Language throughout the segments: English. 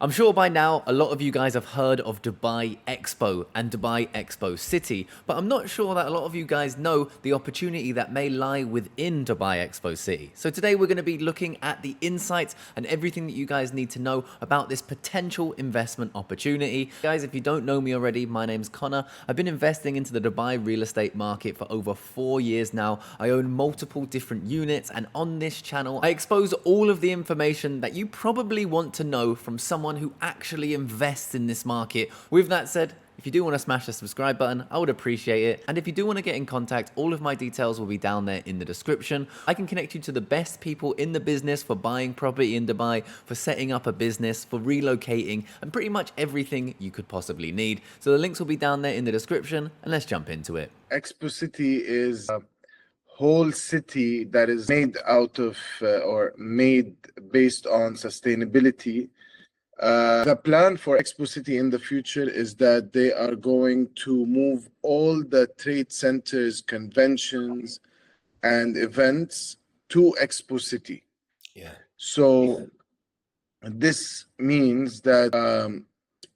I'm sure by now a lot of you guys have heard of Dubai Expo and Dubai Expo City, but I'm not sure that a lot of you guys know the opportunity that may lie within Dubai Expo City. So today we're going to be looking at the insights and everything that you guys need to know about this potential investment opportunity. Guys, if you don't know me already, my name's Connor. I've been investing into the Dubai real estate market for over 4 years now. I own multiple different units, and on this channel I expose all of the information that you probably want to know from someone who actually invests in this market. With that said, if you do want to smash the subscribe button, I would appreciate it. And if you do want to get in contact, all of my details will be down there in the description. I can connect you to the best people in the business for buying property in Dubai, for setting up a business, for relocating, and pretty much everything you could possibly need. So the links will be down there in the description, and let's jump into it. Expo City is a whole city that is made out of or made based on sustainability. The plan for Expo City in the future is that they are going to move all the trade centers, conventions, and events to Expo City. Yeah. So this means that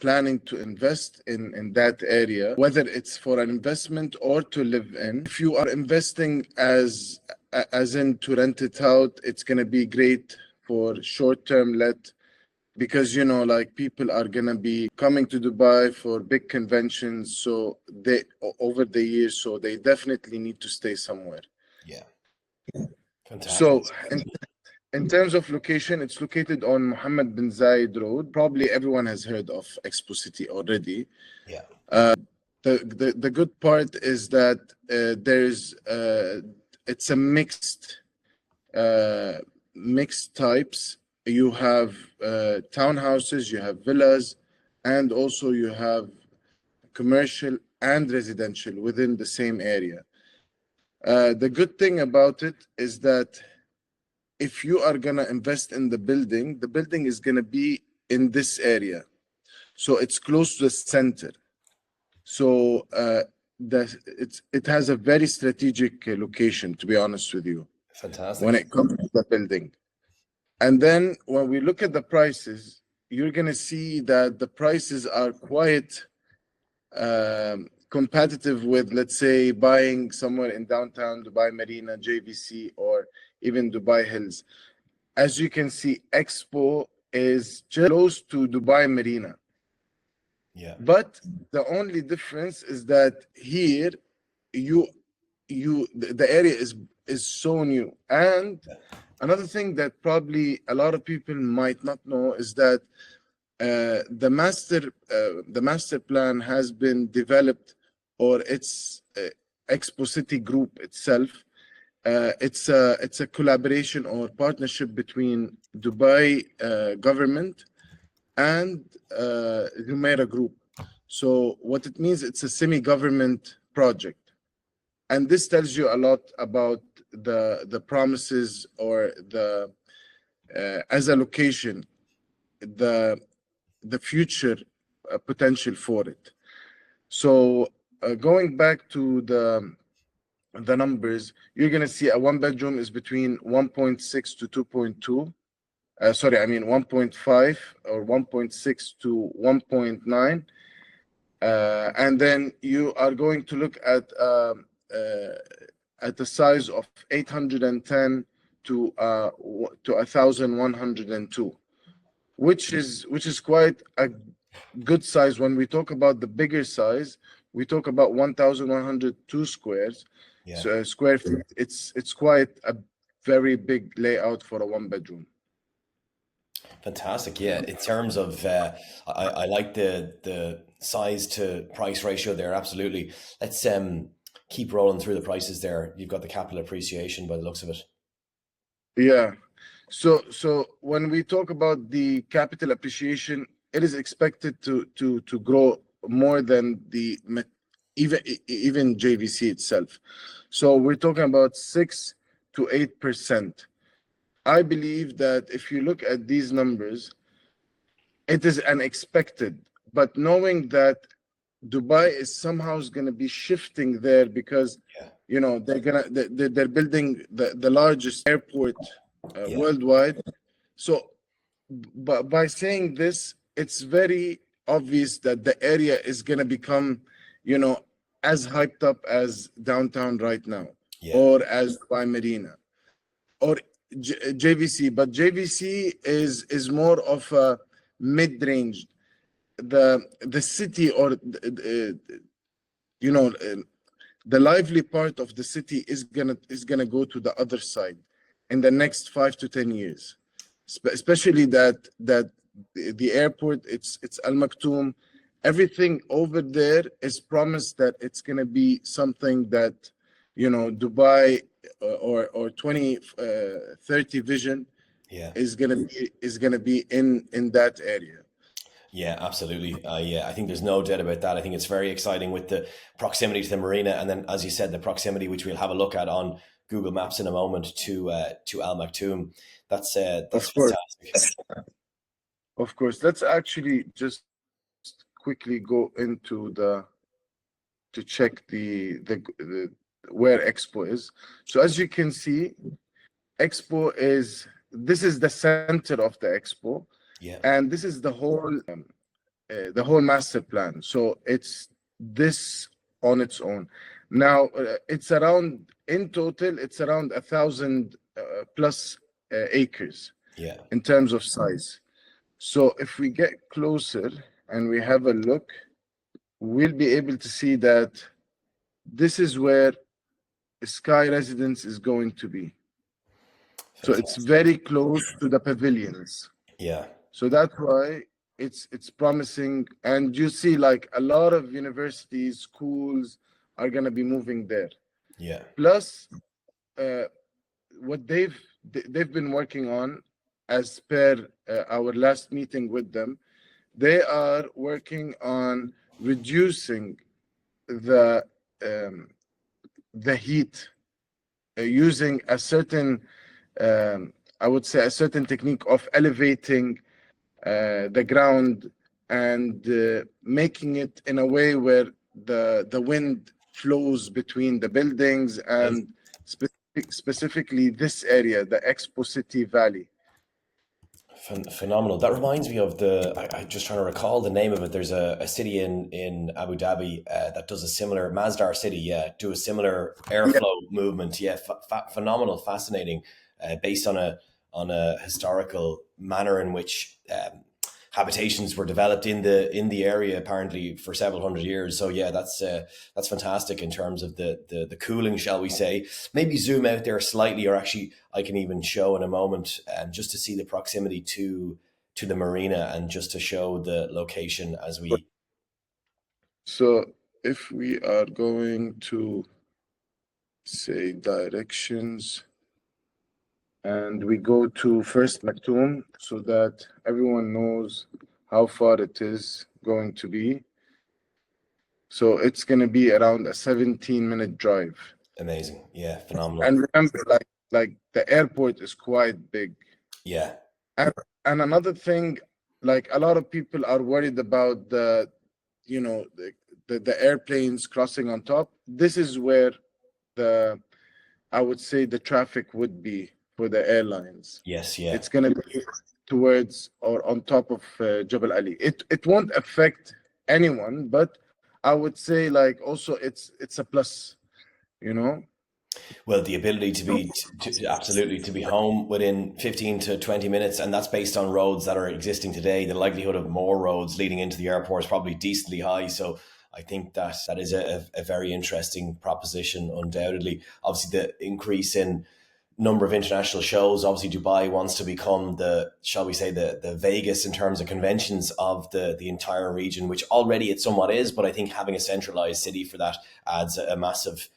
planning to invest in that area, whether it's for an investment or to live in. If you are investing as in to rent it out, it's going to be great for short-term let, because like people are going to be coming to Dubai for big conventions, so they over the years, so they definitely need to stay somewhere. Yeah. Fantastic. So in terms of location, it's located on Mohammed bin Zayed Road. Probably everyone has heard of Expo City already. Yeah. The good part is that it's a mixed types. You have townhouses, you have villas, and also you have commercial and residential within the same area. The good thing about it is that if you are going to invest in the building is going to be in this area. So it's close to the center. So it has a very strategic location, to be honest with you. Fantastic. When it comes to the building. And then when we look at the prices, you're going to see that the prices are quite competitive with, let's say, buying somewhere in downtown Dubai Marina, JVC, or even Dubai Hills. As you can see, Expo is just close to Dubai Marina. Yeah. But the only difference is that here, the area is so new. And another thing that probably a lot of people might not know is that the master plan has been developed, or it's Expo City Group itself. It's a collaboration or partnership between Dubai government and Jumeirah Group. So what it means, it's a semi-government project, and this tells you a lot about the promises or the as a location, the future potential for it. So going back to the numbers, you're going to see a one bedroom is between 1.6 to 2.2. 1.5 or 1.6 to 1.9. And then you are going to look at the size of 810 to 1,102, which is quite a good size. When we talk about the bigger size, we talk about 1,102 squares. Yeah. So square feet. It's quite a very big layout for a one bedroom. Fantastic. Yeah. In terms of, I like the size to price ratio there. Absolutely. Let's keep rolling through the prices there. You've got the capital appreciation by the looks of it. Yeah. So when we talk about the capital appreciation, it is expected to grow more than the even JVC itself. So we're talking about 6 to 8%. I believe that if you look at these numbers, it is unexpected. But knowing that Dubai is somehow going to be shifting there, because they're building the largest airport worldwide. So, but by saying this, it's very obvious that the area is going to become, you know, as hyped up as downtown right now, Yeah. or as by Marina, or JVC. But JVC is more of a mid-range. The city, or you know, the lively part of the city is gonna go to the other side in the next 5 to 10 years, especially that the airport, it's Al Maktoum. Everything over there is promised that it's gonna be something that, you know, Dubai or 2030 vision Yeah. is gonna be in that area. Yeah, absolutely. Yeah, I think there's no doubt about that. I think it's very exciting with the proximity to the marina, and then, as you said, the proximity, which we'll have a look at on Google Maps in a moment, to Al Maktoum. That's Of course, fantastic. of course. Let's actually just quickly go into to check the where Expo is. So as you can see, Expo is, this is the center of the Expo, Yeah, and this is the whole master plan. So it's this on its own. Now it's around, in total, it's around 1,000 plus acres yeah, in terms of size. So if we get closer and we have a look, we'll be able to see that this is where Sky Residence is going to be. So it's fantastic. very close to the pavilions. Yeah, So that's why it's promising. And you see, like, a lot of universities, schools are gonna be moving there. yeah, Plus, uh, what they've been working on, as per our last meeting with them, they are working on reducing the um, the heat using a certain, I would say, a certain technique of elevating the ground, and making it in a way where the wind flows between the buildings, and specifically this area, the Expo City Valley. Phenomenal. That reminds me of I'm just trying to recall the name of it. There's a city in Abu Dhabi that does a similar, Masdar City, yeah, do a similar Yeah, airflow movement. Yeah, phenomenal, fascinating, based on a historical manner in which habitations were developed in the area, apparently for several hundred years. So yeah, that's fantastic in terms of the cooling, shall we say. Maybe zoom out there slightly, or actually I can even show in a moment, just to see the proximity to the marina, and just to show the location as we. so if we are going to say directions, and we go to first Maktoum, so that everyone knows how far it is going to be. So it's going to be around a 17-minute drive. Amazing. Yeah, phenomenal. And remember, like the airport is quite big. Yeah, And, and another thing, like, a lot of people are worried about you know, the airplanes crossing on top. This is where the, I would say, the traffic would be for the airlines. yes, yeah. It's going to be towards or on top of Jabal Ali. It won't affect anyone, but I would say, like, also it's a plus, you know. Well, the ability absolutely to be home within 15 to 20 minutes, and that's based on roads that are existing today. The likelihood of more roads leading into the airport is probably decently high. So I think that is a very interesting proposition, undoubtedly. Obviously, the increase in number of international shows. Obviously, Dubai wants to become the, shall we say, the Vegas in terms of conventions of the entire region, which already it somewhat is. But I think having a centralized city for that adds a massive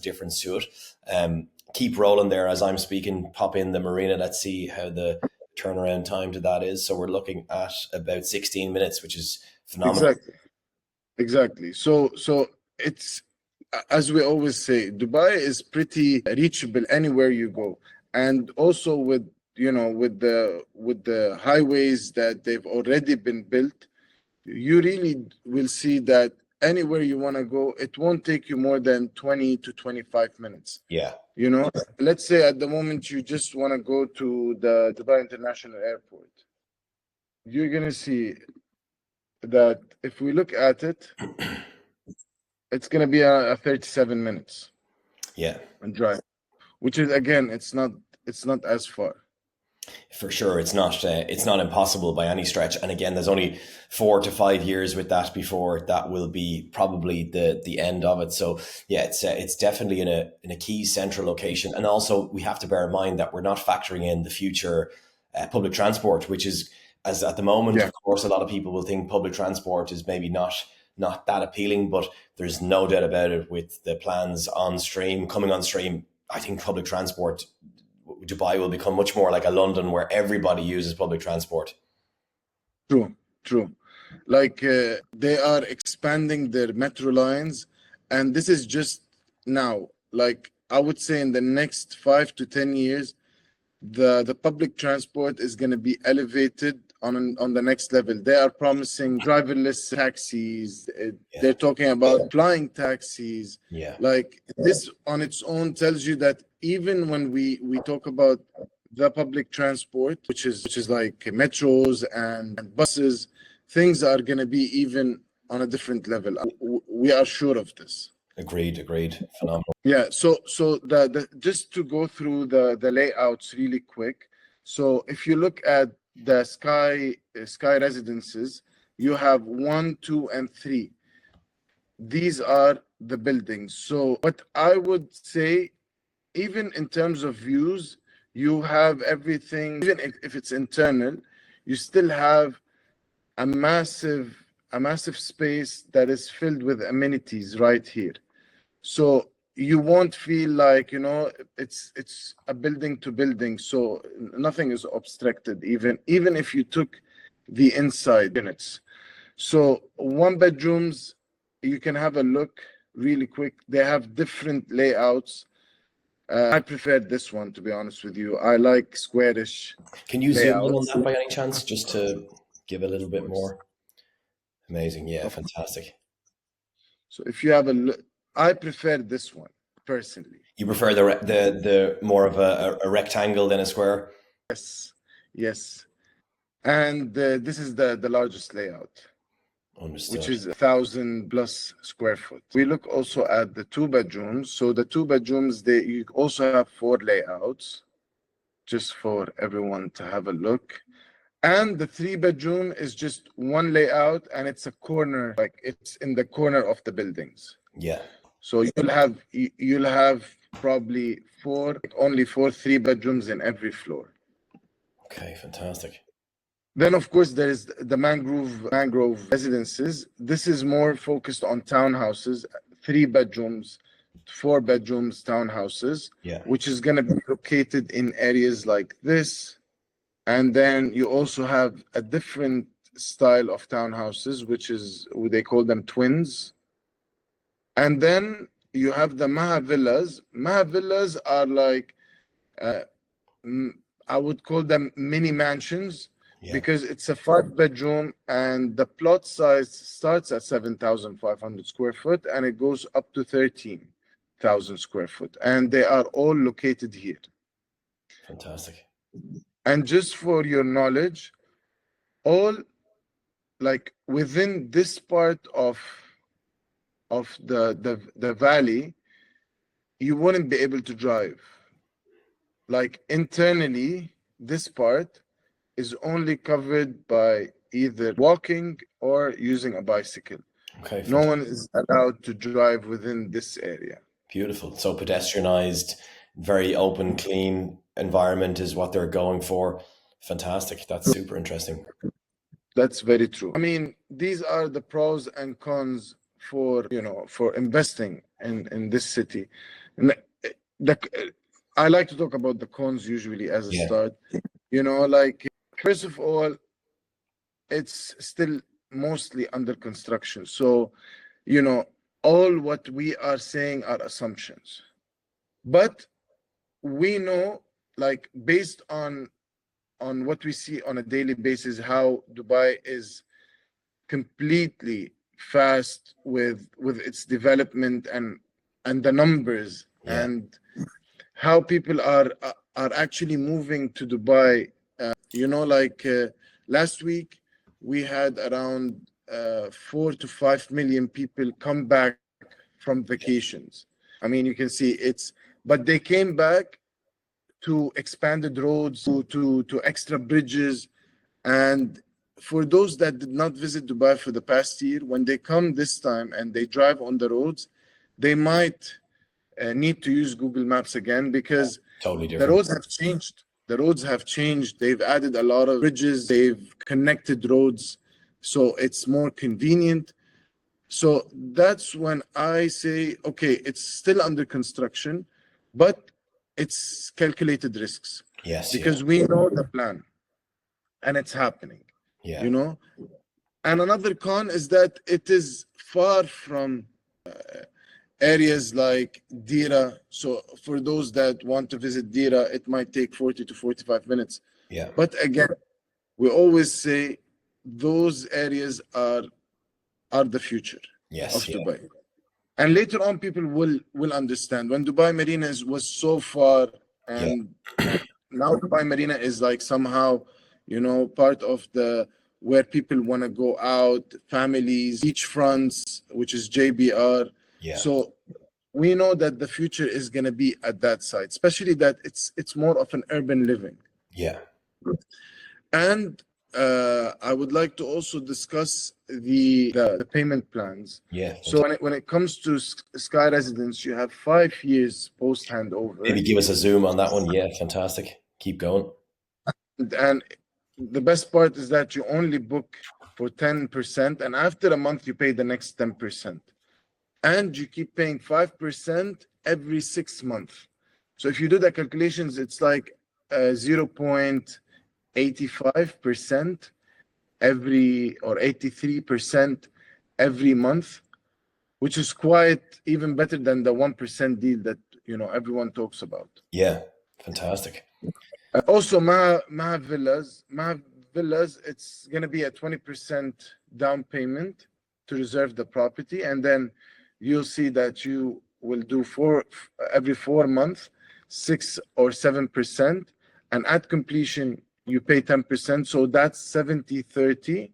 difference to it. Keep rolling there as I'm speaking. Pop in the marina. Let's see how the turnaround time to that is. So we're looking at about 16 minutes, which is phenomenal. Exactly. So it's, as we always say, Dubai is pretty reachable anywhere you go, and also with, you know, with the highways that they've already been built, you really will see that anywhere you want to go, it won't take you more than 20 to 25 minutes. Yeah. You know, let's say at the moment you just want to go to the Dubai International Airport, you're gonna see that if we look at it, it's going to be a 37 minutes Yeah. and drive, which is, again, it's not as far. For sure, it's not impossible by any stretch. And again, there's only 4 to 5 years with that before that will be probably the end of it. So yeah, it's definitely in a key central location. And also we have to bear in mind that we're not factoring in the future public transport, which is, as at the moment, Yeah. of course, a lot of people will think public transport is maybe not that appealing, but there's no doubt about it with the plans coming on stream. I think public transport, Dubai will become much more like a London where everybody uses public transport. True. Like they are expanding their metro lines, and this is just now. Like I would say in the next 5 to 10 years, the public transport is going to be elevated on the next level. They are promising driverless taxis. They're talking about flying taxis. Yeah. Like this on its own tells you that even when we talk about the public transport, which is like metros and buses, things are going to be even on a different level. We are sure of this. Agreed. Phenomenal. Yeah. So the just to go through the layouts really quick. So if you look at the sky residences, you have 1, 2, and 3. These are the buildings. So what I would say, even in terms of views, you have everything. Even if it's internal, you still have a massive space that is filled with amenities right here. So you won't feel like, it's a building to building. So nothing is obstructed, even if you took the inside units. So 1 bedrooms, you can have a look really quick. They have different layouts. I prefer this one, to be honest with you. I like squarish. Can you zoom in on layouts. that by any chance, just to give a little bit more? Amazing. Yeah, fantastic. So if you have a look, I prefer this one personally. You prefer the more of a rectangle than a square? Yes. And this is the largest layout. Understood. Which is 1,000 plus square foot. We look also at the 2 bedrooms. So the 2 bedrooms, you also have 4 layouts, just for everyone to have a look. And the 3 bedroom is just 1 layout, and it's a corner, like it's in the corner of the buildings. Yeah. So you'll have probably only 4 3 bedrooms in every floor. Okay, fantastic. Then, of course, there is the mangrove residences. This is more focused on townhouses, 3 bedrooms, 4 bedrooms townhouses, which is going to be located in areas like this. And then you also have a different style of townhouses, which is, they call them twins. And then you have the Maha Villas. Maha Villas are like, I would call them mini mansions. Because it's a 5 bedroom and the plot size starts at 7,500 square foot and it goes up to 13,000 square foot. And they are all located here. Fantastic. And just for your knowledge, all like within this part of the valley, you wouldn't be able to drive. Like internally, this part is only covered by either walking or using a bicycle. Okay. No one is allowed to drive within this area. Beautiful. So pedestrianized, very open, clean environment is what they're going for. Fantastic. That's super interesting. That's very true. I mean, these are the pros and cons for investing in this city. And I like to talk about the cons usually as a start. Like, first of all, it's still mostly under construction. So, all what we are saying are assumptions. But we know, like, based on what we see on a daily basis, how Dubai is completely fast with its development and the numbers and how people are actually moving to Dubai. Last week we had around 4 to 5 million people come back from vacations. I mean, you can see but they came back to expanded roads, to extra bridges. And for those that did not visit Dubai for the past year, when they come this time and they drive on the roads, they might need to use Google Maps again, because Totally the different. roads have changed. The roads have changed. They've added a lot of bridges. They've connected roads, so it's more convenient. So that's when I say, okay, it's still under construction, but it's calculated risks, Yes. because we know the plan and it's happening, Yeah. you know. And another con is that it is far from areas like Dira. So for those that want to visit Dira, it might take 40 to 45 minutes. Yeah. But again, we always say those areas are the future Yes. of Dubai. And later on, people will understand. When Dubai Marina was so far, and now Dubai Marina is like somehow, you know, part of the where people want to go out, families, beachfronts, which is JBR. Yeah. So we know that the future is going to be at that site, especially that it's more of an urban living. Yeah. And I would like to also discuss the payment plans. Yeah. So when it comes to Sky Residence, you have 5 years post handover. Maybe give us a zoom on that one. Yeah, fantastic. Keep going. And the best part is that you only book for 10%, and after a month you pay the next 10%. And you keep paying 5% every 6 months. So if you do the calculations, it's like 0.85% every, or 83% every month, which is quite even better than the 1% deal that, you know, everyone talks about. Yeah, fantastic. Also, Maha Villas, it's going to be a 20% down payment to reserve the property, and then you'll see that you will do every 4 months, 6 or 7%, and at completion you pay 10%, so that's 70-30,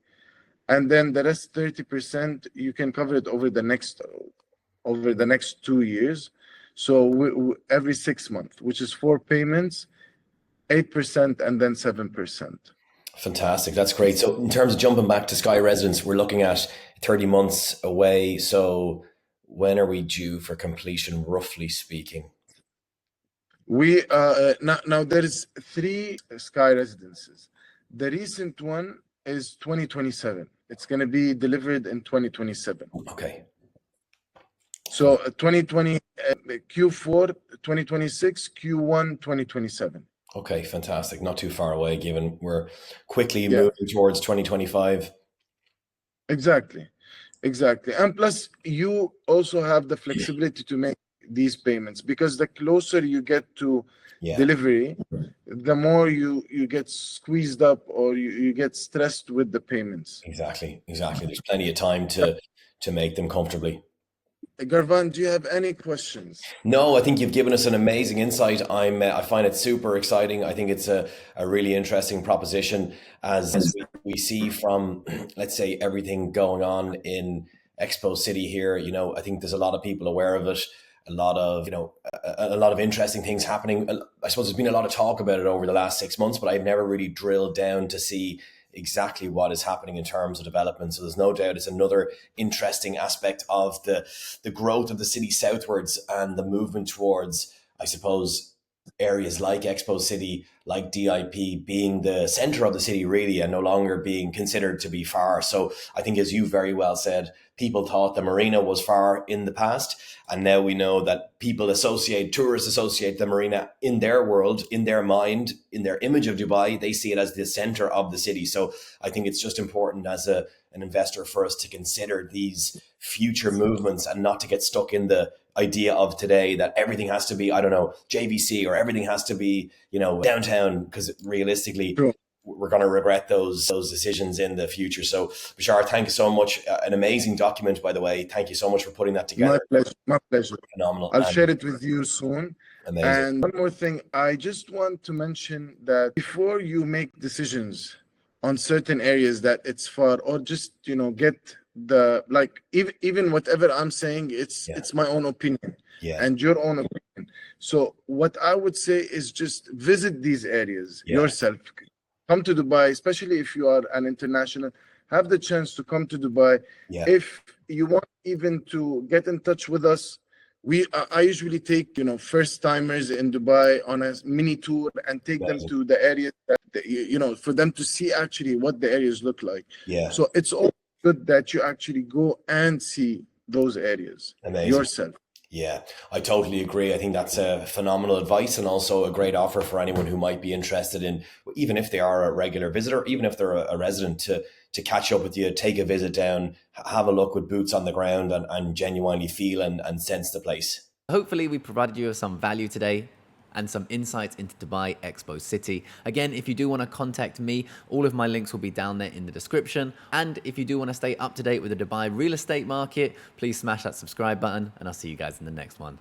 and then the rest 30% you can cover it over the next 2 years. So every 6 months, which is 4 payments, 8% and then 7%. Fantastic. That's great. So in terms of jumping back to Sky Residence, we're looking at 30 months away. So when are we due for completion, roughly speaking? We now there's 3 Sky Residences. The recent one is 2027. It's going to be delivered in 2027. Okay. So 2020 Q4 2026, Q1 2027. Okay, fantastic. Not too far away, given we're quickly moving towards 2025. Exactly. And plus, you also have the flexibility to make these payments, because the closer you get to delivery, the more you get squeezed up, or you get stressed with the payments. Exactly. There's plenty of time to make them comfortably. Garvan, do you have any questions? No, I think you've given us an amazing insight. I find it super exciting. I think it's a really interesting proposition, as we see from, let's say, everything going on in Expo City here. You know, I think there's a lot of people aware of it. A lot of interesting things happening. I suppose there's been a lot of talk about it over the last 6 months, but I've never really drilled down to see exactly what is happening in terms of development. So there's no doubt it's another interesting aspect of the growth of the city southwards and the movement towards, I suppose, areas like Expo City, like DIP being the center of the city really, and no longer being considered to be far. So I think, as you very well said, people thought the marina was far in the past, and now we know that tourists associate the marina in their world, in their mind, in their image of Dubai. They see it as the center of the city. So I think it's just important as an investor for us to consider these future movements and not to get stuck in the idea of today that everything has to be, I don't know, JVC, or everything has to be, you know, downtown, because realistically, we're going to regret those decisions in the future. So Bashar, thank you so much. An amazing document, by the way. Thank you so much for putting that together. My pleasure. Phenomenal. I'll share it with you soon. Amazing. And one more thing, I just want to mention that before you make decisions on certain areas that it's far, or just get the, like, even whatever I'm saying, Yeah. it's my own opinion Yeah. and your own opinion. So what I would say is just visit these areas Yeah. yourself. Come to Dubai, especially if you are an international. Have the chance to come to Dubai. Yeah. If you want even to get in touch with us, I usually take first timers in Dubai on a mini tour and take them Amazing. to the areas that for them to see actually what the areas look like. Yeah. So it's all good that you actually go and see those areas Amazing. yourself. Yeah, I totally agree. I think that's a phenomenal advice and also a great offer for anyone who might be interested in, even if they are a regular visitor, even if they're a resident, to catch up with you, take a visit down, have a look with boots on the ground and genuinely feel and sense the place. Hopefully we provided you with some value today and some insights into Dubai Expo City. Again, if you do want to contact me, all of my links will be down there in the description. And if you do want to stay up to date with the Dubai real estate market, please smash that subscribe button and I'll see you guys in the next one.